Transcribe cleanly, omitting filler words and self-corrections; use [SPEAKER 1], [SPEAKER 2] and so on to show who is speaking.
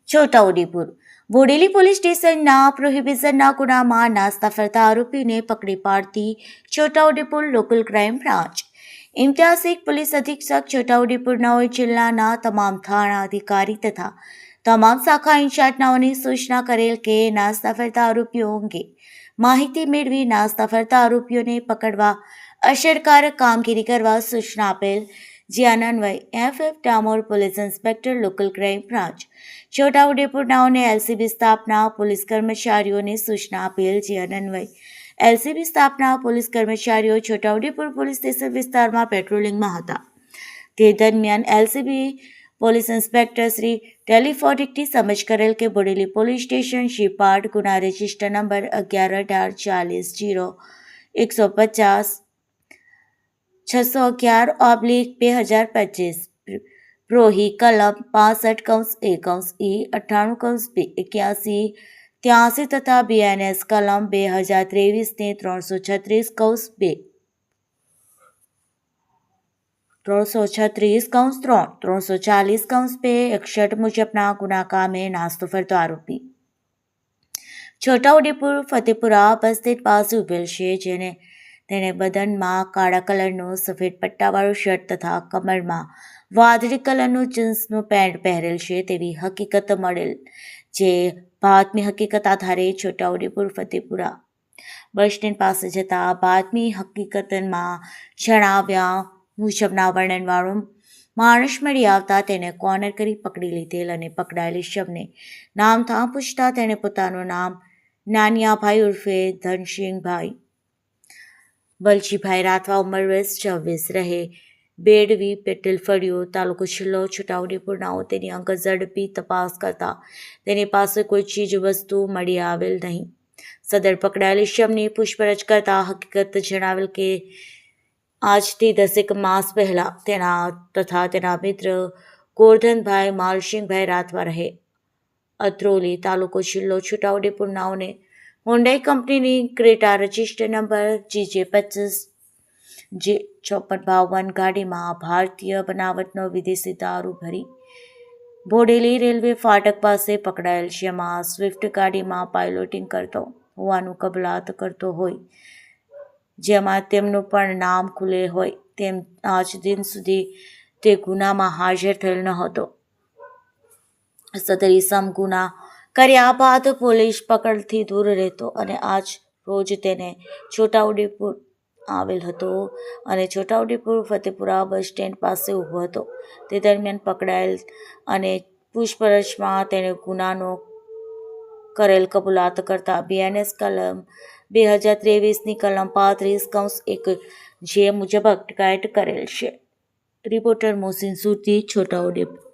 [SPEAKER 1] Chhota Udepur Bodeli police સ્ટેશનના પ્રોહિબિશનના ગુનામાં નાસ્તા ફરતા આરોપીને પકડી પાડતી છોટાઉદેપુર લોકલ ક્રાઇમ બ્રાન્ચ ઐતિહાસિક પોલીસ અધિક્ષક છોટાઉદેપુર નવ જિલ્લાના તમામ થાણા અધિકારી તથા તમામ શાખા ઇન્ચાર્જનાઓને સૂચના કરેલ કે નાસ્તા ફરતા આરોપીઓ અંગે માહિતી મેળવી નાસ્તા ફરતા આરોપીઓને પકડવા અસરકારક કામગીરી કરવા સૂચના આપેલ, જે અન્વયે FF Damor police inspector local crime branch Chhotaudepur નાઓને LCB સ્થાપના પોલીસ કર્મચારીઓને સૂચના આપેલ, જે અન્વયે LCB સ્થાપના પોલીસ કર્મચારીઓ છોટાઉદેપુર પોલીસ સ્ટેશન વિસ્તારમાં પેટ્રોલિંગમાં હતા. તે દરમિયાન LCB પોલીસ ઇન્સ્પેક્ટર શ્રી ટેલિફોનિકથી સમજ કરેલ કે બોડેલી પોલીસ સ્ટેશન શિપાડ ગુના રજિસ્ટર નંબર 11-18-40-0-150 611/2025 પ્રોહી કલમ 65(1)(e) 98(2)81 તથા BNS કલમ 2023 ને 336(2) 336(3) 340(2) મુજબના ગુના કામે નાસ્તો ફરતો આરોપી છોટાઉદેપુર ફતેપુરા બસ સ્ટેન્ડ પાસે ઉભેલ છે, તેણે બદનમાં કાળા કલરનો સફેદ પટ્ટાવાળો શર્ટ તથા કમરમાં વાદળી કલરનું જીન્સનું પેન્ટ પહેરેલ છે તેવી હકીકત મળેલ, જે બાતમી હકીકત આધારે છોટાઉદેપુર ફતેપુરા બસ સ્ટેન્ડ પાસે જતા બાતમી હકીકતમાં જણાવ્યા મુજબના વર્ણનવાળો માણસ મળી આવતા તેને કોર્નર કરી પકડી લીધેલ અને પકડાયેલી શબને નામથા પૂછતા તેણે પોતાનું નામ નાનિયાભાઈ ઉર્ફે ધનસિંહભાઈ વલજીભાઈ રાઠવા, ઉંમર વર્ષ 26, રહે બેડવી, પેટેલ ફળિયો, તાલુકો જિલ્લો છોટાઉદેપુર નાઓ તેની અંગત ઝડપી તપાસ કરતા તેની પાસે કોઈ ચીજ વસ્તુ મળી આવેલ નહીં. સદર પકડાયેલી શબની પૂછપરછ કરતા હકીકત જણાવેલ કે આજથી 10 માસ પહેલા તેના તથા તેના મિત્ર ગોરધનભાઈ માલસિંહભાઈ રાઠવા, રહે અત્રોલી, તાલુકો જિલ્લો છોટાઉદેપુર નાઓને હોન્ડાઈ કંપનીની ક્રેટા રજિસ્ટર નંબર GJ5552 ગાડીમાં ભારતીય બનાવટનો વિદેશી દારૂ ભરી બોડેલી રેલવે ફાટક પાસે પકડાયેલ, જેમાં સ્વિફ્ટ ગાડીમાં પાયલોટિંગ કરતો હોવાનું કબૂલાત કરતો હોય, જેમાં તેમનું પણ નામ ખુલે હોય તેમ આજ દિન સુધી તે ગુનામાં હાજર થયેલ ન હતો. સદર ઇસમ ગુના કર્યા બાદ પોલીસ પકડથી દૂર રહેતો અને આજ રોજ તેને છોટાઉદેપુર આવેલ હતો અને છોટાઉદેપુર ફતેપુરા બસ સ્ટેન્ડ પાસે ઊભો હતો. તે દરમિયાન પકડાયેલ અને પૂછપરછમાં તેણે ગુનાનો કરેલ કબૂલાત કરતા BNS કલમ 2023ની કલમ 35(1) જે મુજબ અટકાયત કરેલ છે. રિપોર્ટર મોહસિન સુરતી, છોટાઉદેપુર.